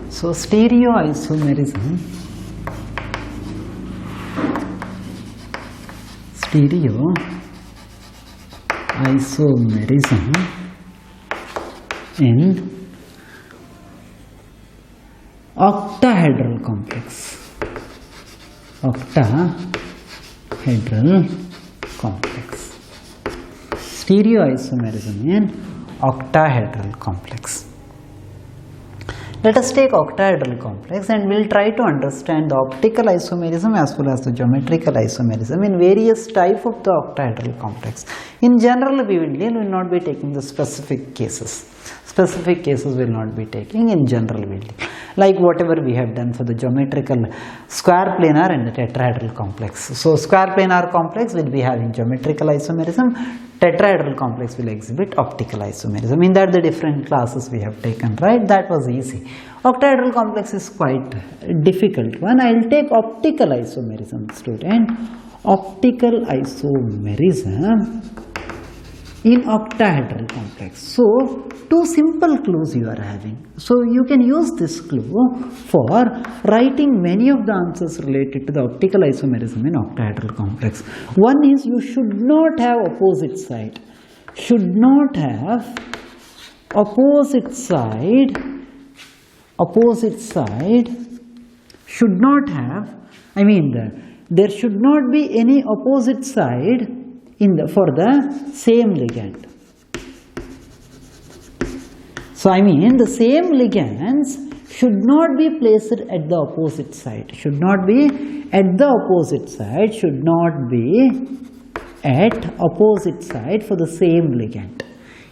So stereoisomerism in octahedral complex. Stereoisomerism in octahedral complex. Let us take octahedral complex and we will try to understand the optical isomerism as well as the geometrical isomerism in various types of the octahedral complex. In general, we will not be taking the specific cases. Specific cases will not be taking. In general, we will like whatever we have done for the geometrical square planar and the tetrahedral complex. So square planar complex will be having geometrical isomerism, tetrahedral complex will exhibit optical isomerism. In that the different classes we have taken, right? That was easy. Octahedral complex is quite a difficult one. I will take optical isomerism, student. Optical isomerism in octahedral complex. So two simple clues you are having. So you can use this clue for writing many of the answers related to the optical isomerism in octahedral complex. One is you should not have opposite side. Should not have opposite side. Opposite side should not have, there should not be any opposite side for the same ligand. So the same ligands should not be placed at the opposite side. Should not be at the opposite side. Should not be at opposite side for the same ligand.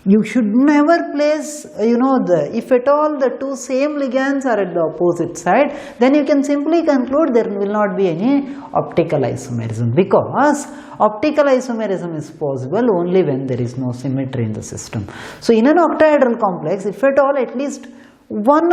You should never place, if at all the two same ligands are at the opposite side, then you can simply conclude there will not be any optical isomerism, because optical isomerism is possible only when there is no symmetry in the system. So in an octahedral complex, if at all at least one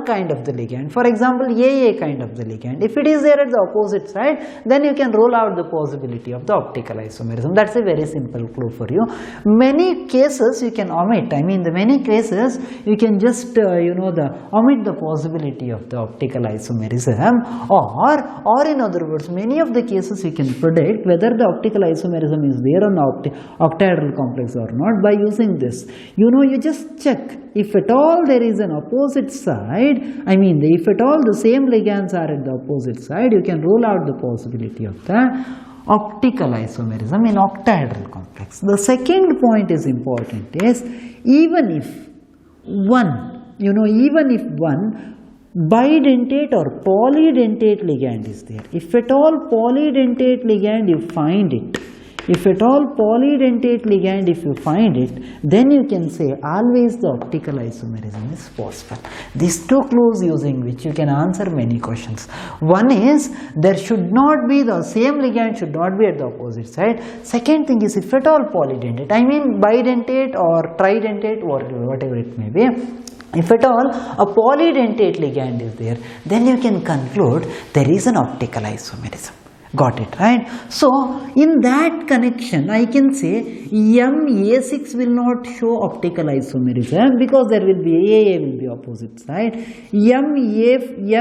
kind of the ligand, for example AA kind of the ligand, if it is there at the opposite side, then you can rule out the possibility of the optical isomerism. That's a very simple clue for you. Many cases you can omit. The many cases you can just omit the possibility of the optical isomerism, or in other words, many of the cases you can predict whether the optical isomerism is there on the octahedral complex or not by using this. You just check if at all there is an opposite side, if at all the same ligands are at the opposite side, you can rule out the possibility of the optical isomerism in octahedral complex. The second point is important is even if one bidentate or polydentate ligand is there, if at all polydentate ligand you find it, if at all polydentate ligand if you find it, then you can say always the optical isomerism is possible. These two clues using which you can answer many questions. One is there should not be the same ligand should not be at the opposite side. Second thing is if at all polydentate, bidentate or tridentate or whatever it may be, if at all a polydentate ligand is there, then you can conclude there is an optical isomerism. Got it, right? So in that connection I can say MA6 will not show optical isomerism because there will be AA will be opposite side. MA5B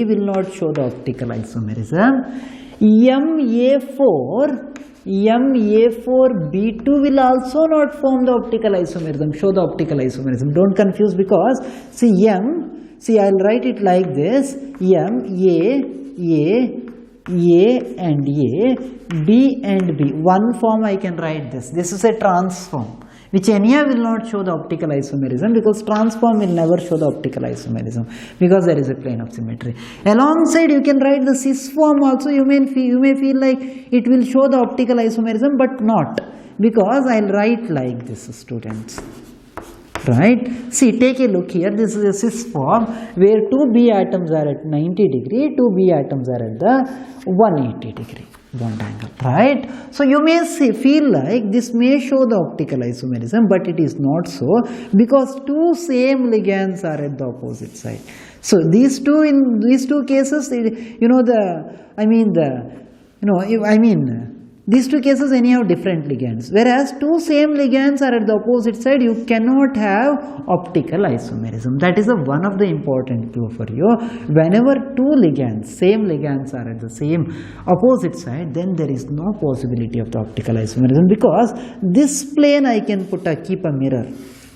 will not show the optical isomerism. MA4B2 will also not form the optical isomerism, show the optical isomerism. Don't confuse because I'll write it like this: A and A, B and B. One form I can write this. This is a transform, which anyhow will not show the optical isomerism because transform will never show the optical isomerism because there is a plane of symmetry. Alongside you can write the cis form also. You may feel like it will show the optical isomerism, but not, because I'll write like this, students. Right? See, take a look here. This is a cis form where two B atoms are at 90 degree, two B atoms are at the 180 degree bond angle. Right? So you may feel like this may show the optical isomerism, but it is not so because two same ligands are at the opposite side. So in these two cases, These two cases anyhow different ligands. Whereas two same ligands are at the opposite side, you cannot have optical isomerism. That is one of the important clue for you. Whenever two ligands, same ligands are at the same opposite side, then there is no possibility of the optical isomerism, because this plane I can keep a mirror.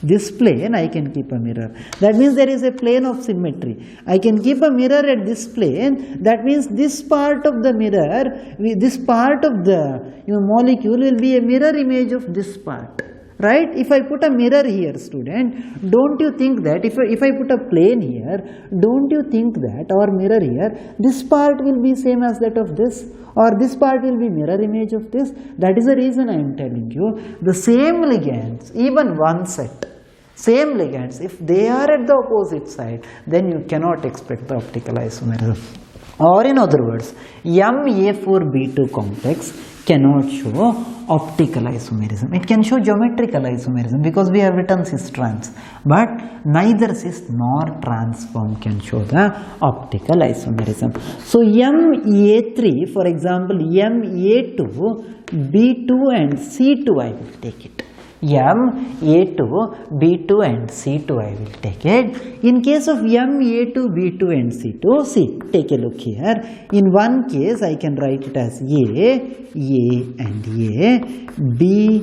This plane I can keep a mirror. That means there is a plane of symmetry. I can keep a mirror at this plane. That means this part of the mirror, this part of the molecule will be a mirror image of this part. Right? If I put a mirror here, student, don't you think that if I put a plane here, don't you think that our mirror here, this part will be same as that of this, or this part will be mirror image of this? That is the reason I am telling you, the same ligands, even one set, same ligands, if they are at the opposite side, then you cannot expect the optical isomerism. Or in other words, MA4B2 complex cannot show optical isomerism. It can show geometrical isomerism because we have written cis trans, but neither cis nor trans form can show the optical isomerism. So MA3, for example, MA2, B2 and C2 I will take it. MA2, B2 and C2 I will take it. In case of MA2, B2 and C2, see, take a look here. In one case I can write it as A and A, B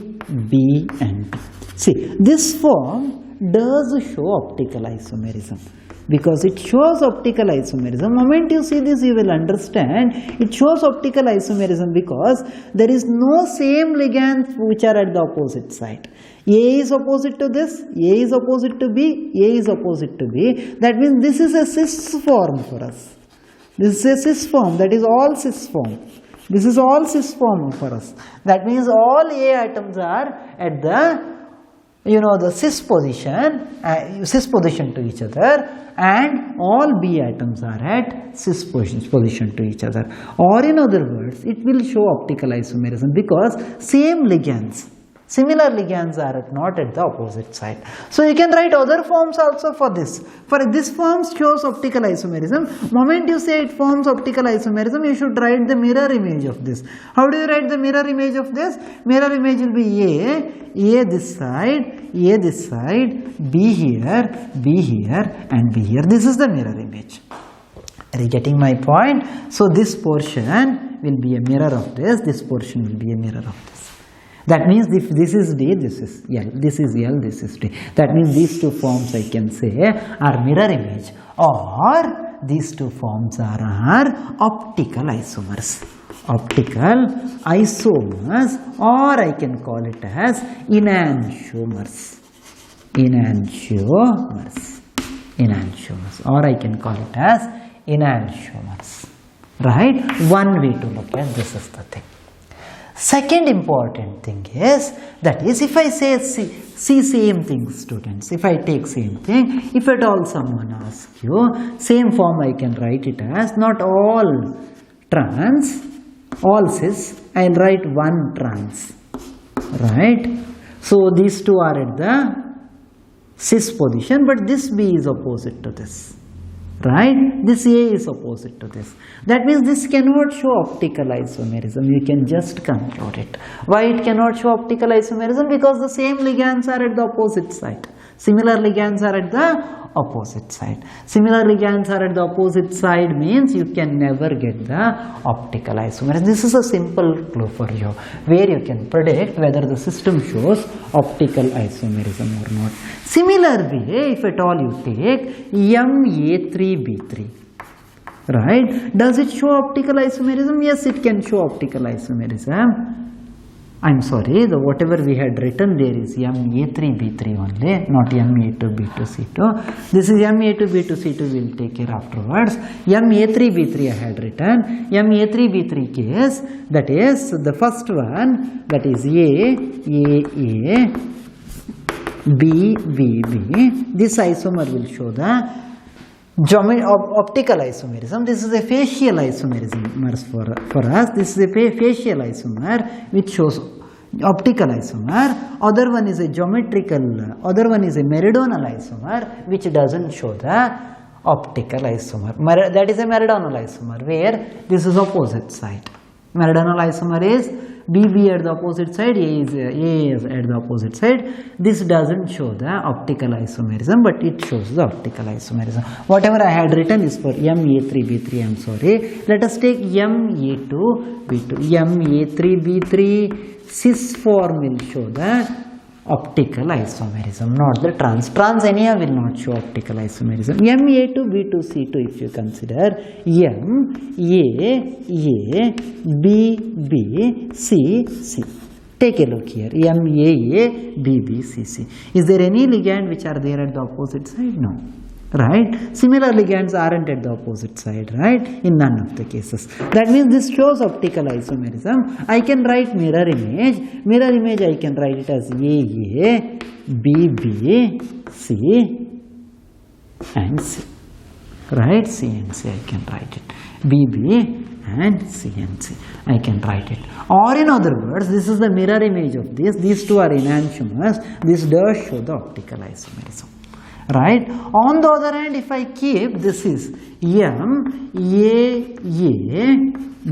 and B. See, this form does show optical isomerism. Because it shows optical isomerism. Moment you see this, you will understand it shows optical isomerism because there is no same ligands which are at the opposite side. A is opposite to this, A is opposite to B, A is opposite to B. That means this is a cis form for us. This is a cis form, that is all cis form. This is all cis form for us. That means all A atoms are at the the cis position to each other, and all B atoms are at cis position to each other. Or in other words, it will show optical isomerism because same ligands, similar ligands are not at the opposite side. So you can write other forms also for this. For this form shows optical isomerism. Moment you say it forms optical isomerism, you should write the mirror image of this. How do you write the mirror image of this? Mirror image will be A this side, B here, and B here. This is the mirror image. Are you getting my point? So this portion will be a mirror of this portion will be a mirror of this. That means if this is D, this is L, this is L, this is D. That means these two forms I can say are mirror image, or these two forms are optical isomers. Optical isomers, or I can call it as enantiomers. Or I can call it as enantiomers. Right? One way to look at this is the thing. Second important thing is, that is, if I say see same thing, students, if I take same thing, if at all someone asks you, same form I can write it as, not all trans, all cis, I will write one trans, right? So these two are at the cis position, but this B is opposite to this, right? This A is opposite to this. That means this cannot show optical isomerism. You can just conclude it. Why it cannot show optical isomerism? Because the same ligands are at the opposite side. Similar ligands are at the opposite side. Similar ligands are at the opposite side means you can never get the optical isomerism. This is a simple clue for you, where you can predict whether the system shows optical isomerism or not. Similarly, if at all you take MA3B3, right? Does it show optical isomerism? Yes, it can show optical isomerism. I'm sorry, whatever we had written there is MA3B3 only, not MA2B2C2. This is MA2B2C2, we will take care afterwards. MA3B3 I had written. MA3B3 case, that is the first one, that is A, B. This isomer will show the optical isomerism. This is a facial isomerism for us. This is a facial isomer which shows optical isomer. Other one is a other one is a meridional isomer which doesn't show the optical isomer. That is a meridional isomer where this is opposite side. Meridional isomer is BB at the opposite side, A is at the opposite side. This doesn't show the optical isomerism, but it shows the optical isomerism. Whatever I had written is for MA3B3, I am sorry. Let us take MA2B2. MA3B3 cis form will show the optical isomerism, not the trans. Trans anyhow will not show optical isomerism. MA2B2C2 if you consider MAABBCC. Take a look here. MAABBCC. Is there any ligand which are there at the opposite side? No. Right? Similar ligands aren't at the opposite side, right? In none of the cases. That means this shows optical isomerism. I can write mirror image. Mirror image I can write it as AA, BB, C and C. Right? C and C I can write it. BB and C and C. I can write it. Or in other words, this is the mirror image of this. These two are enantiomers. This does show the optical isomerism. Right? On the other hand, if I keep this is M, A,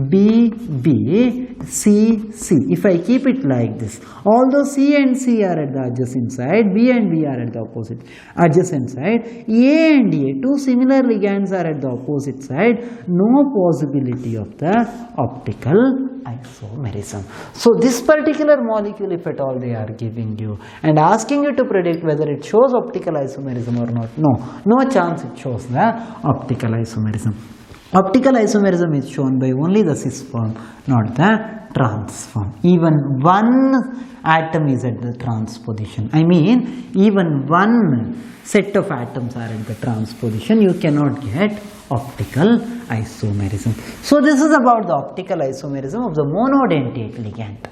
B, B, C, C. If I keep it like this, although C and C are at the adjacent side, B and B are at the opposite adjacent side, A and A, two similar ligands are at the opposite side, no possibility of the optical isomerism. So this particular molecule, if at all they are giving you and asking you to predict whether it shows optical isomerism or not, no chance it shows the optical isomerism. Optical isomerism is shown by only the cis form, not the trans form. Even one atom is at the trans position. I mean, even one set of atoms are at the trans position. You cannot get optical isomerism. So this is about the optical isomerism of the monodentate ligand.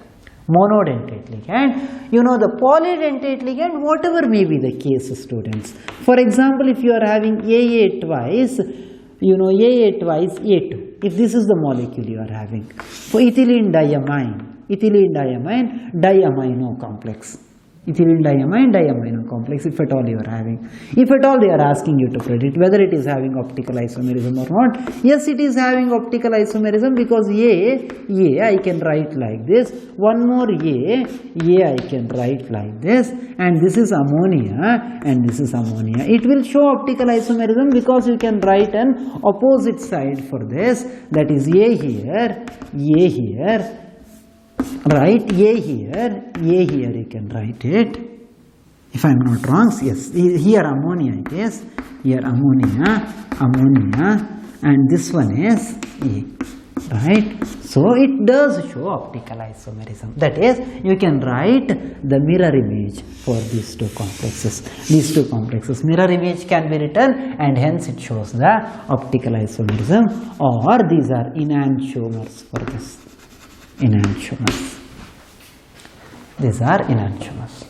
Monodentate ligand. You know the polydentate ligand, whatever may be the case, students. For example, if you are having AA twice, you know AA twice A2. If this is the molecule you are having. For ethylene diamino complex. Ethylene diamino complex, if at all you are having. If at all they are asking you to predict whether it is having optical isomerism or not. Yes, it is having optical isomerism because A I can write like this. One more A I can write like this. And this is ammonia and this is ammonia. It will show optical isomerism because you can write an opposite side for this. That is A here, right, A here you can write it. If I am not wrong, yes, here ammonia it is, here ammonia, and this one is A, right. So it does show optical isomerism. That is, you can write the mirror image for these two complexes. Mirror image can be written and hence it shows the optical isomerism, or these are enantiomers for this. These are enantiomers.